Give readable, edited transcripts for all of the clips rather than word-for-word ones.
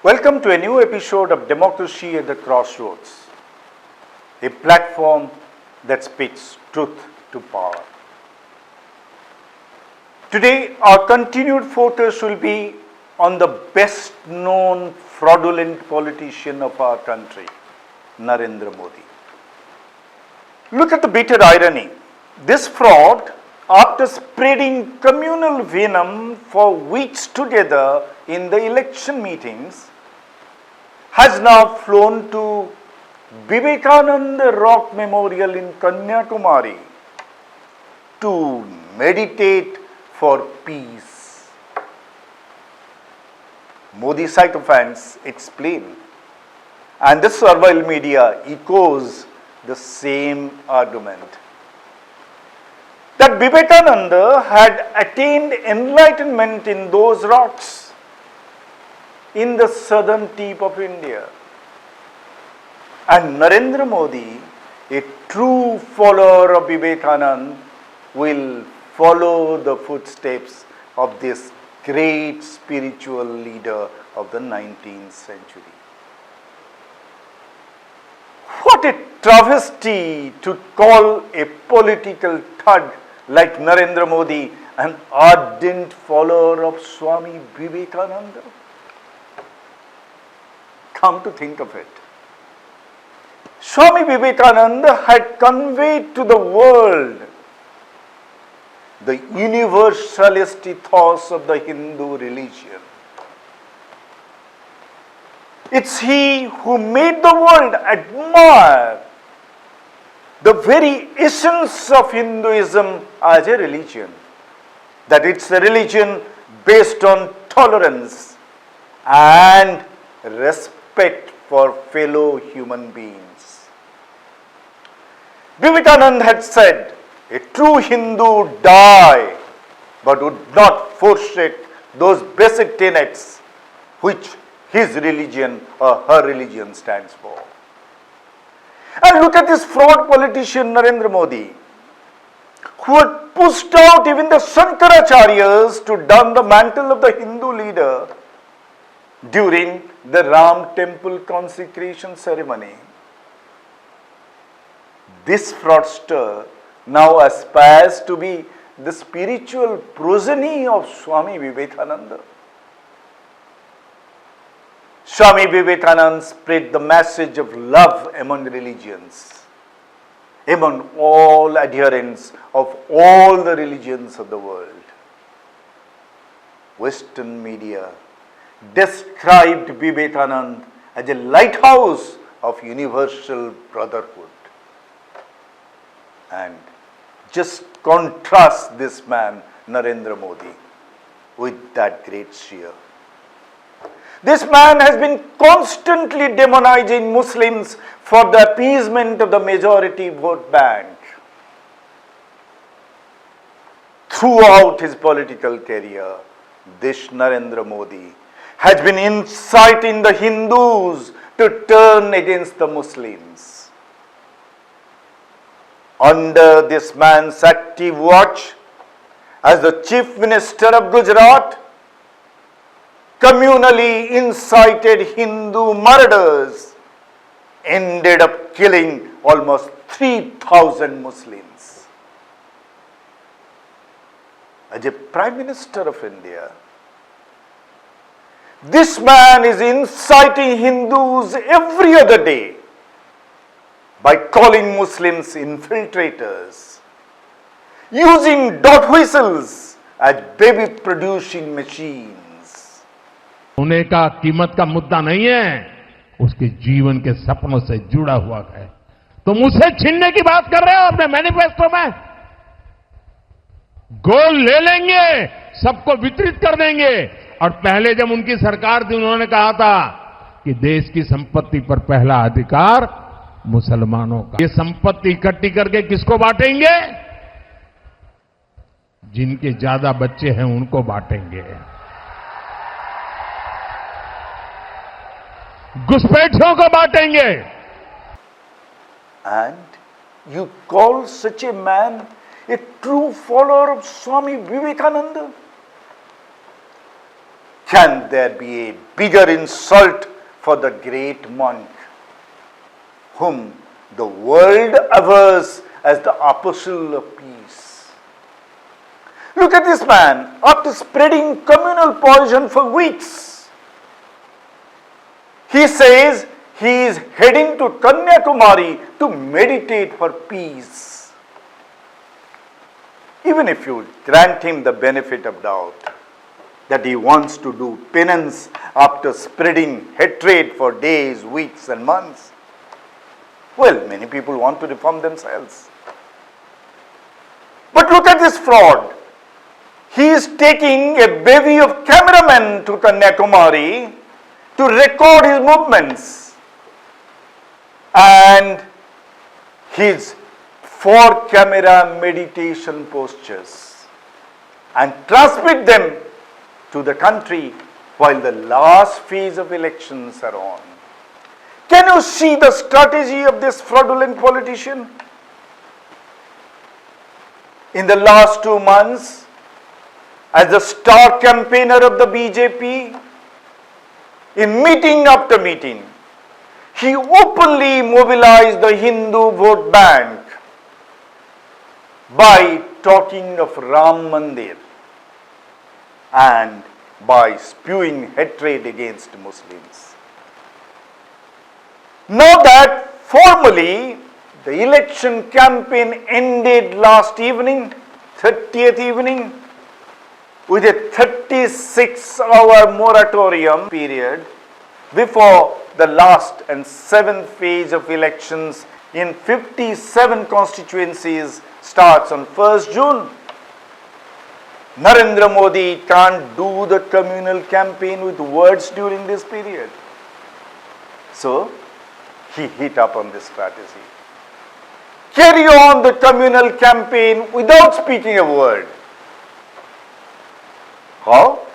Welcome to a new episode of Democracy at the Crossroads, a platform that speaks truth to power. Today, our continued focus will be on the best known fraudulent politician of our country, Narendra Modi. Look at the bitter irony. This fraud, after spreading communal venom for weeks together in the election meetings, has now flown to Vivekananda Rock Memorial in Kanyakumari to meditate for peace. Modi sycophants explain, and the servile media echoes the same argument, that Vivekananda had attained enlightenment in those rocks in the southern tip of India. And Narendra Modi, a true follower of Vivekananda, will follow the footsteps of this great spiritual leader of the 19th century. What a travesty to call a political thug like Narendra Modi an ardent follower of Swami Vivekananda. Come to think of it, Swami Vivekananda had conveyed to the world the universalist ethos of the Hindu religion. It's he who made the world admire the very essence of Hinduism as a religion, that it's a religion based on tolerance and respect for fellow human beings. Vivekananda had said, a true Hindu would die but would not forsake those basic tenets which his religion or her religion stands for. And look at this fraud politician Narendra Modi, who had pushed out even the Shankaracharyas to don the mantle of the Hindu leader during the Ram temple consecration ceremony. This fraudster now aspires to be the spiritual progeny of Swami Vivekananda. Swami Vivekananda spread the message of love among religions, among all adherents of all the religions of the world. Western media described Vivekananda as a lighthouse of universal brotherhood. And just contrast this man, Narendra Modi, with that great seer. This man has been constantly demonizing Muslims for the appeasement of the majority vote bank. Throughout his political career, this Narendra Modi has been inciting the Hindus to turn against the Muslims. Under this man's active watch, as the Chief Minister of Gujarat, communally incited Hindu murders ended up killing almost 3,000 Muslims. As a Prime Minister of India, this man is inciting Hindus every other day by calling Muslims infiltrators, using dog whistles as baby producing machines. होने का कीमत का मुद्दा नहीं है, उसके जीवन के सपनों से जुड़ा हुआ है। तुम उसे छीनने की बात कर रहे हो अपने मैनिफेस्टो में। गोल ले लेंगे, सबको वितरित कर देंगे। और पहले जब उनकी सरकार थी, उन्होंने कहा था कि देश की संपत्ति पर पहला अधिकार मुसलमानों का। ये संपत्ति इकट्ठी करके किसको बांटेंगे? जिनके ज्यादा बच्चे हैं उनको बांटेंगे। घुसपैठियों को बांटेंगे। And You call such a man a true follower of Swami Vivekananda? Can there be a bigger insult for the great monk, whom the world avers as the apostle of peace? Look at this man, after spreading communal poison for weeks, he says he is heading to Kanyakumari to meditate for peace. Even if you grant him the benefit of doubt that he wants to do penance after spreading hatred for days, weeks and months, well, many people want to reform themselves. But look at this fraud. He is taking a bevy of cameramen to Kanyakumari to record his movements and his for-camera meditation postures and transmit them to the country while the last phase of elections are on. Can you see the strategy of this fraudulent politician? In the last 2 months, as the star campaigner of the BJP, in meeting after meeting, he openly mobilized the Hindu vote bank by talking of Ram Mandir and by spewing hatred against Muslims. Now that formally the election campaign ended last evening, 30th evening, with a 36-hour moratorium period before the last and 7th phase of elections in 57 constituencies starts on 1st June. Narendra Modi can't do the communal campaign with words during this period. So, he hit up on this strategy. Carry on the communal campaign without speaking a word. How?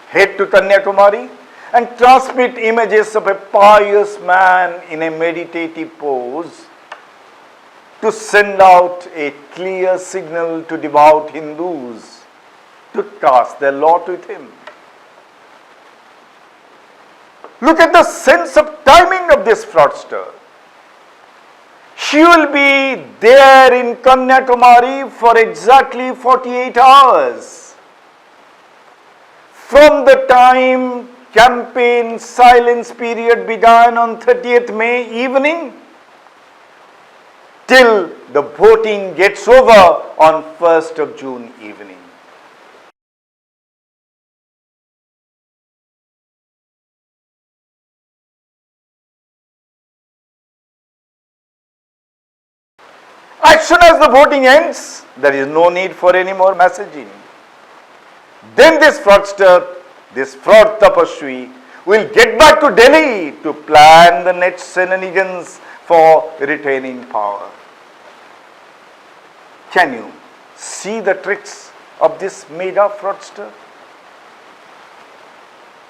Head to Kanyakumari and transmit images of a pious man in a meditative pose to send out a clear signal to devout Hindus to cast their lot with him. Look at the sense of timing of this fraudster. She will be there in Kanyakumari for exactly 48 hours. From the time campaign silence period began on 30th May evening till the voting gets over on 1st of June evening. As soon as the voting ends, there is no need for any more messaging. Then this fraudster, this fraud tapaswi, will get back to Delhi to plan the next shenanigans for retaining power. Can you see the tricks of this mega fraudster?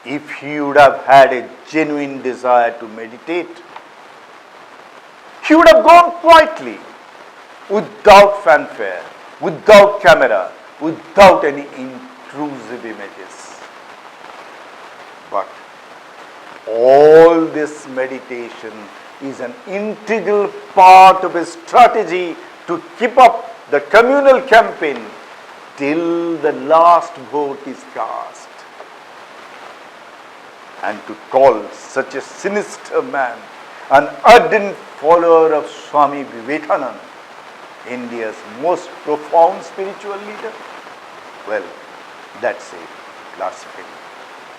If he would have had a genuine desire to meditate, he would have gone quietly, without fanfare, without camera, without any intrusive images. But all this meditation is an integral part of his strategy to keep up the communal campaign till the last vote is cast. And to call such a sinister man an ardent follower of Swami Vivekananda, India's most profound spiritual leader, well, that's a blasphemy.